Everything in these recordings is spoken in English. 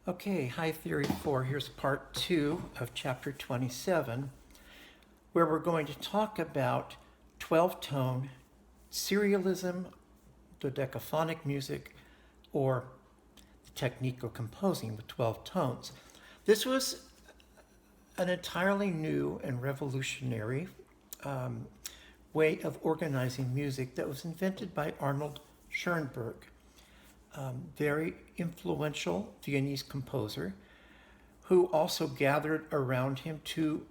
Okay, High Theory 4, here's part 2 of chapter 27, where we're going to talk about 12-tone serialism, dodecaphonic music, or the technique of composing with 12 tones. This was an entirely new and revolutionary way of organizing music that was invented by Arnold Schoenberg. Very influential Viennese composer, who also gathered around him two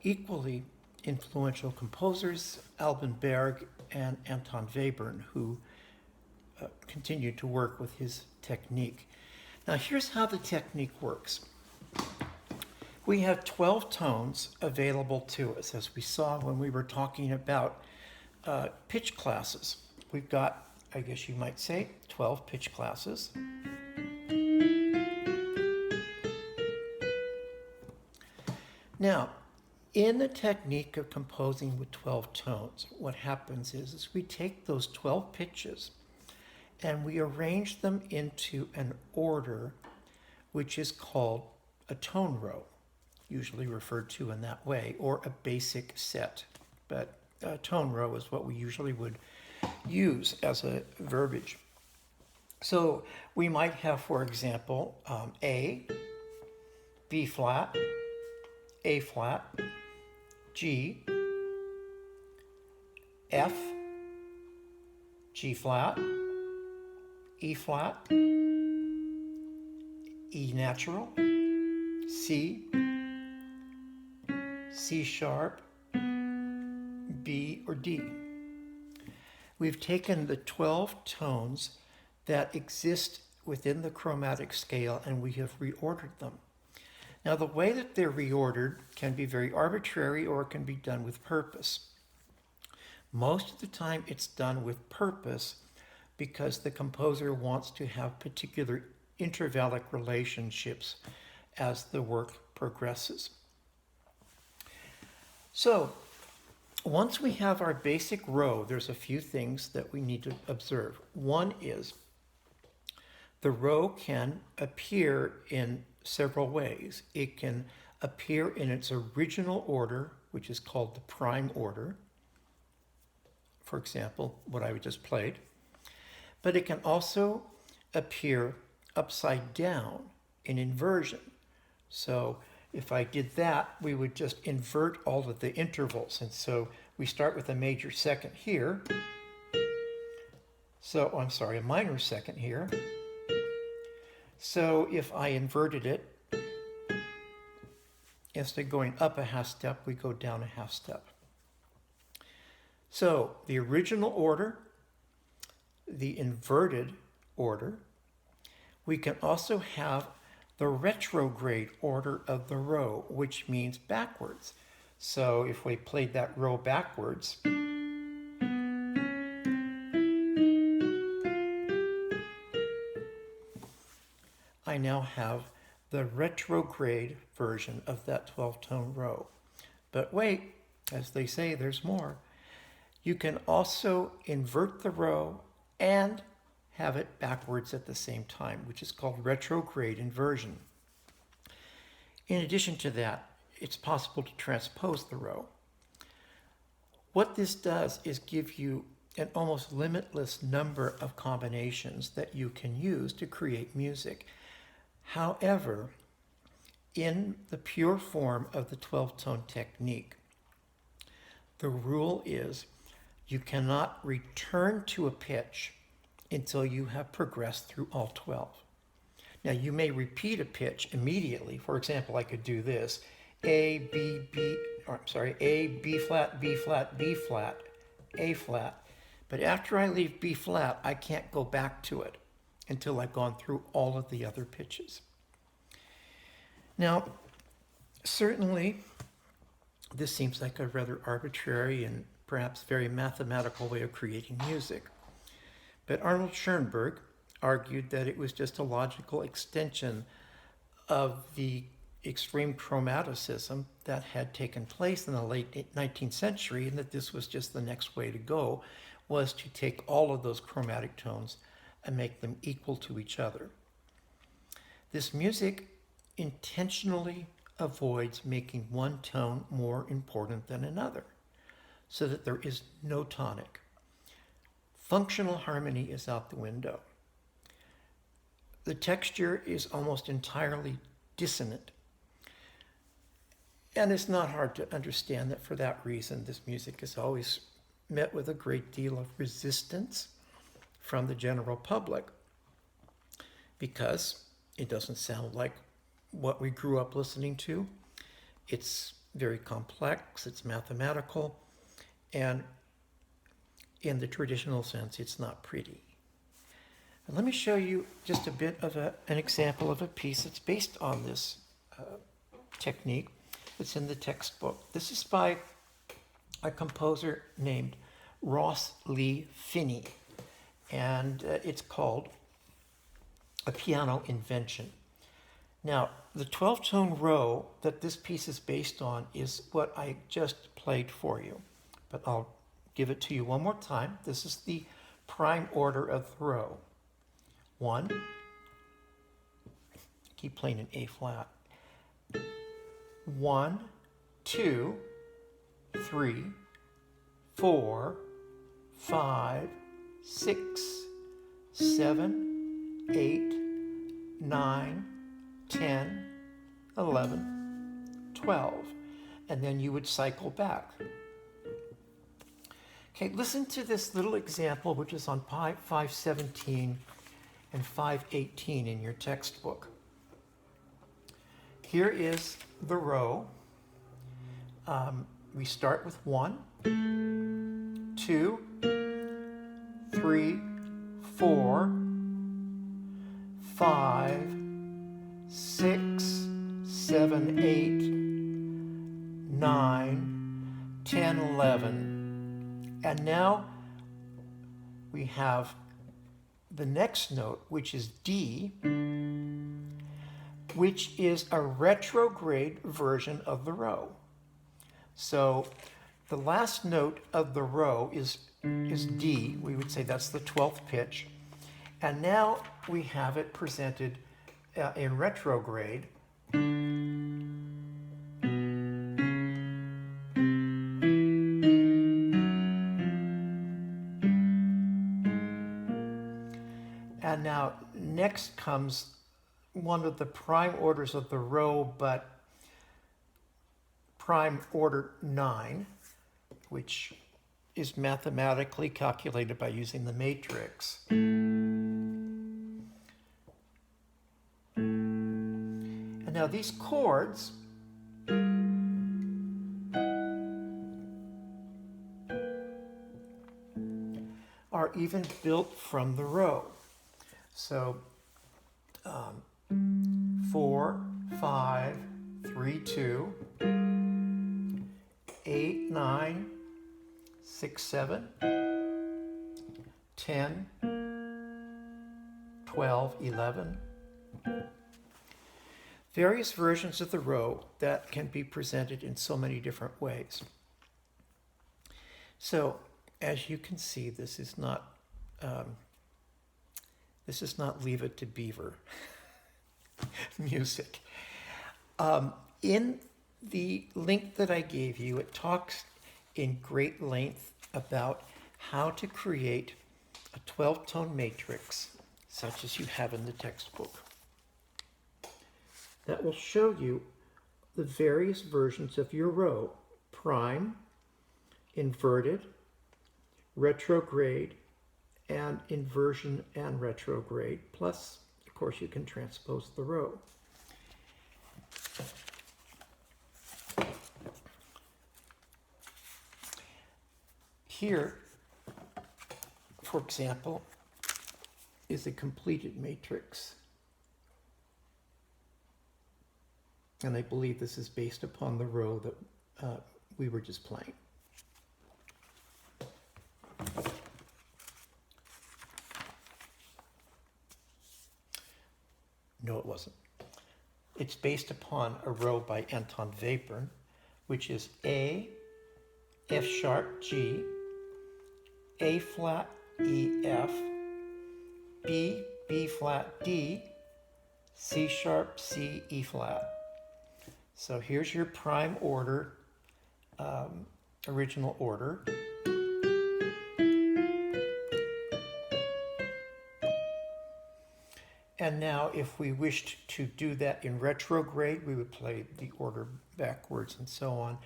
equally influential composers, Alban Berg and Anton Webern, who continued to work with his technique. Now here's how the technique works. We have 12 tones available to us, as we saw when we were talking about pitch classes. We've got, I guess you might say, 12 pitch classes. Now, in the technique of composing with 12 tones, what happens is we take those 12 pitches and we arrange them into an order which is called a tone row, usually referred to in that way, or a basic set. But a tone row is what we usually would use as a verbiage. So we might have, for example, A, B flat, A flat, G, F, G flat, E flat, E natural, C, C sharp, B or D. We've taken the 12 tones that exist within the chromatic scale and we have reordered them. Now the way that they're reordered can be very arbitrary or it can be done with purpose. Most of the time it's done with purpose because the composer wants to have particular intervallic relationships as the work progresses. So once we have our basic row, there's a few things that we need to observe. One is the row can appear in several ways. It can appear in its original order, which is called the prime order. For example, what I just played. But it can also appear upside down in inversion. So if I did that, we would just invert all of the intervals. And so we start with a major second here. So, I'm sorry, a minor second here. So if I inverted it, instead of going up a half step, we go down a half step. So the original order, the inverted order, we can also have the retrograde order of the row, which means backwards. So if we played that row backwards, I now have the retrograde version of that 12-tone row. But wait, as they say, there's more. You can also invert the row and have it backwards at the same time, which is called retrograde inversion. In addition to that, it's possible to transpose the row. What this does is give you an almost limitless number of combinations that you can use to create music. However, in the pure form of the 12-tone technique, the rule is you cannot return to a pitch until you have progressed through all 12. Now you may repeat a pitch immediately. For example, I could do this: A, B, B flat, B flat, B flat, A flat. But after I leave B flat, I can't go back to it until I've gone through all of the other pitches. Now, certainly, this seems like a rather arbitrary and perhaps very mathematical way of creating music. But Arnold Schoenberg argued that it was just a logical extension of the extreme chromaticism that had taken place in the late 19th century, and that this was just the next way to go, was to take all of those chromatic tones and make them equal to each other. This music intentionally avoids making one tone more important than another, so that there is no tonic. Functional harmony is out the window. The texture is almost entirely dissonant. And it's not hard to understand that for that reason, this music is always met with a great deal of resistance from the general public, because it doesn't sound like what we grew up listening to. It's very complex, it's mathematical, and in the traditional sense, it's not pretty. And let me show you just a bit of an example of a piece that's based on this technique. It's in the textbook. This is by a composer named Ross Lee Finney, and it's called A Piano Invention. Now, the 12-tone row that this piece is based on is what I just played for you, but I'll give it to you one more time. This is the prime order of the row. 1, keep playing an A flat. 1, 2, 3, 4, 5, 6, 7, 8, 9, 10, 11, 12. And then you would cycle back. Okay, listen to this little example, which is on 517 and 518 in your textbook. Here is the row. We start with 1, 2, 3, 4, 5, 6, 7, 8, 9, 10, 11. And now we have the next note, which is D, which is a retrograde version of the row. So the last note of the row is D. We would say that's the 12th pitch. And now we have it presented in retrograde. And now next comes one of the prime orders of the row, but prime order 9, which is mathematically calculated by using the matrix. And now these chords are even built from the row. So 4, 5, 3, 2, 8, 9, 6, 7, 10, 12, 11. Various versions of the row that can be presented in so many different ways. So, as you can see, this is not Leave It to Beaver music. In the link that I gave you, it talks in great length about how to create a 12-tone matrix, such as you have in the textbook, that will show you the various versions of your row: prime, inverted, retrograde, and inversion and retrograde. Plus, of course, you can transpose the row. Here, for example, is a completed matrix. And I believe this is based upon the row that we were just playing. No, it wasn't. It's based upon a row by Anton Webern, which is A, F sharp, G, A flat, E, F, B, B flat, D, C sharp, C, E flat. So here's your prime order, original order. And now if we wished to do that in retrograde, we would play the order backwards and so on.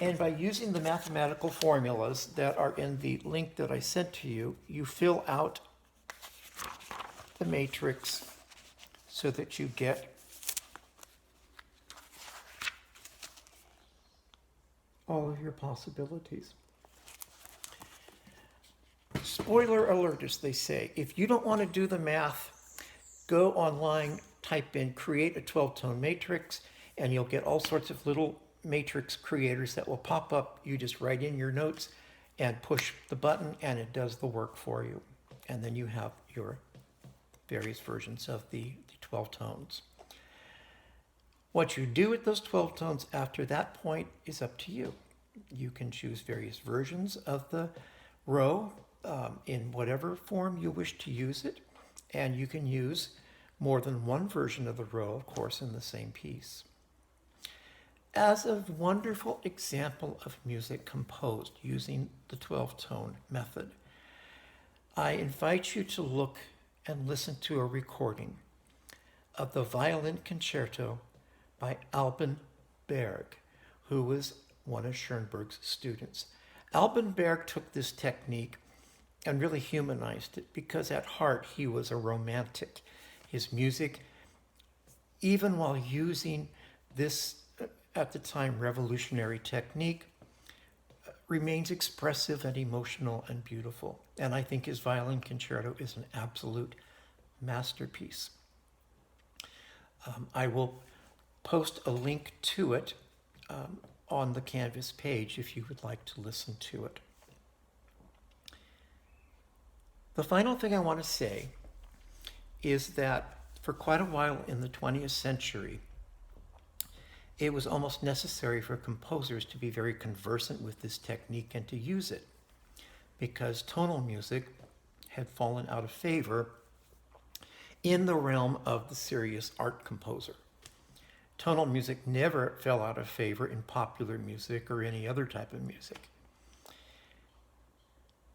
And by using the mathematical formulas that are in the link that I sent to you, you fill out the matrix so that you get all of your possibilities. Spoiler alert, as they say, if you don't want to do the math, go online, type in create a 12-tone matrix, and you'll get all sorts of little matrix creators that will pop up. You just write in your notes and push the button and it does the work for you. And then you have your various versions of the 12 tones. What you do with those 12 tones after that point is up to you. You can choose various versions of the row in whatever form you wish to use it. And you can use more than one version of the row, of course, in the same piece. As a wonderful example of music composed using the 12-tone method, I invite you to look and listen to a recording of the Violin Concerto by Alban Berg, who was one of Schoenberg's students. Alban Berg took this technique and really humanized it because at heart he was a romantic. His music, even while using this at the time revolutionary technique, remains expressive and emotional and beautiful. And I think his Violin Concerto is an absolute masterpiece. I will post a link to it on the Canvas page if you would like to listen to it. The final thing I want to say is that for quite a while in the 20th century, it was almost necessary for composers to be very conversant with this technique and to use it, because tonal music had fallen out of favor in the realm of the serious art composer. Tonal music never fell out of favor in popular music or any other type of music.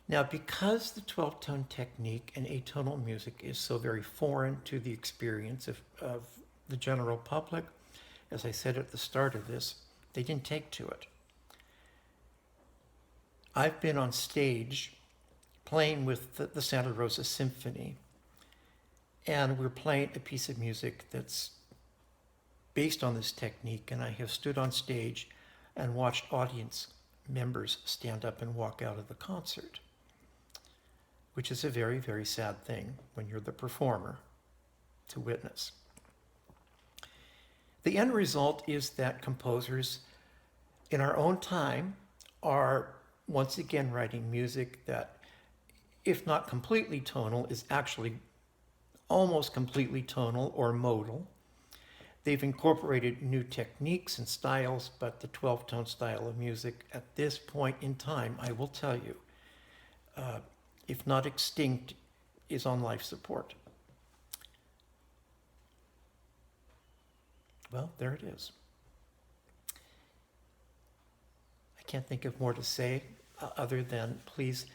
Now, because the 12-tone technique and atonal music is so very foreign to the experience of the general public, as I said at the start of this, they didn't take to it. I've been on stage playing with the Santa Rosa Symphony, and we're playing a piece of music that's based on this technique, and I have stood on stage and watched audience members stand up and walk out of the concert, which is a very, very sad thing when you're the performer to witness. The end result is that composers in our own time are once again writing music that, if not completely tonal, is actually almost completely tonal or modal. They've incorporated new techniques and styles, but the 12-tone style of music at this point in time, I will tell you, if not extinct, is on life support. Well, there it is. I can't think of more to say other than please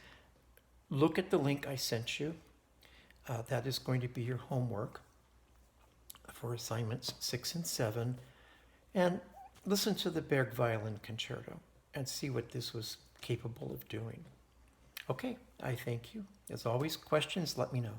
look at the link I sent you. That is going to be your homework for assignments 6 and 7. And listen to the Berg Violin Concerto and see what this was capable of doing. Okay, I thank you. As always, questions, let me know.